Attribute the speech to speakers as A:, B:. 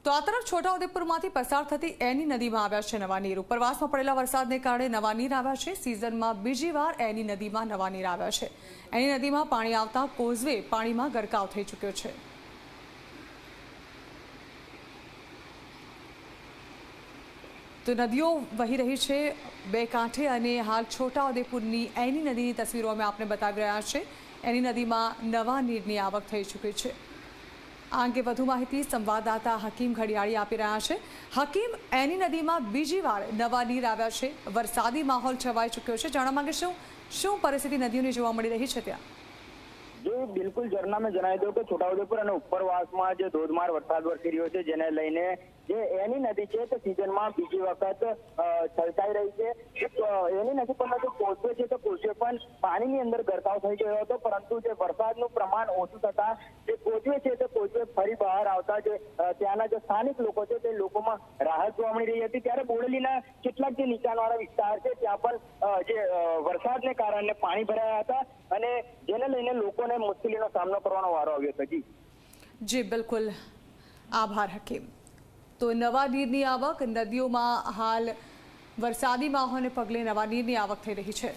A: તો આ તરફ છોટાઉદેપુરમાંથી પસાર થતી એની નદીમાં આવ્યા છે નવા નીર। ઉપરવાસમાં પડેલા વરસાદને કારણે નવા નીર આવ્યા છે। સિઝનમાં બીજી વાર એની નદીમાં નવા નીર આવ્યા છે। એની નદીમાં પાણી આવતા કોઝવે પાણીમાં ગરકાવ થઈ ચૂક્યો છે। તો નદીઓ વહી રહી છે બે કાંઠે અને હાલ છોટાઉદેપુરની એની નદીની તસવીરો અમે આપને બતાવી રહ્યા છે। એની નદીમાં નવા નીરની આવક થઈ ચૂકી છે। આ અંગે વધુ માહિતી સંવાદદાતા હકીમ ઘડિયાળી આપી રહ્યા છે। હકીમ, એની નદીમાં બીજી વાર નવા નીર આવ્યા છે, વરસાદી માહોલ છવાઈ ચૂક્યો છે। જાણવા માંગીશું શું પરિસ્થિતિ નદીઓની જોવા મળી રહી છે ત્યાં?
B: जी बिल्कुल झरना में जણાવી દઉં કે છોટાઉદેપુર અને ઉપરવાસમાં જે ધોધમાર વરસાદ વરસી રહ્યો છે જેને લઈને જે એની નદી છે તે સિઝનમાં બીજી વખત છલકાઈ રહી છે। એની નદી પરનો જે કોઝવે છે તે કોઝવે પણ પાણીની અંદર ગરકાવ થઈ ગયો હતો, પરંતુ જે વરસાદનું પ્રમાણ ઓછું થતા જે કોઝવે છે તે કોઝવે ફરી બહાર આવતા જે ત્યાંના જે સ્થાનિક લોકો છે તે લોકોમાં રાહત જોવા મળી રહી હતી। ત્યારે બોડેલીના કેટલાક જે નીચાણવાળા વિસ્તાર છે ત્યાં પણ જે વરસાદને કારણે પાણી ભરાયા હતા અને જેને લઈને લોકોને મુશ્કેલીનો સામનો કરવાનો વારો આવ્યો હતો।
A: જી બિલકુલ, આભાર હકીમ। તો નવા નીરની આવક, નદીઓમાં હાલ વરસાદી માહોલને પગલે નવા નીરની આવક થઈ રહી છે।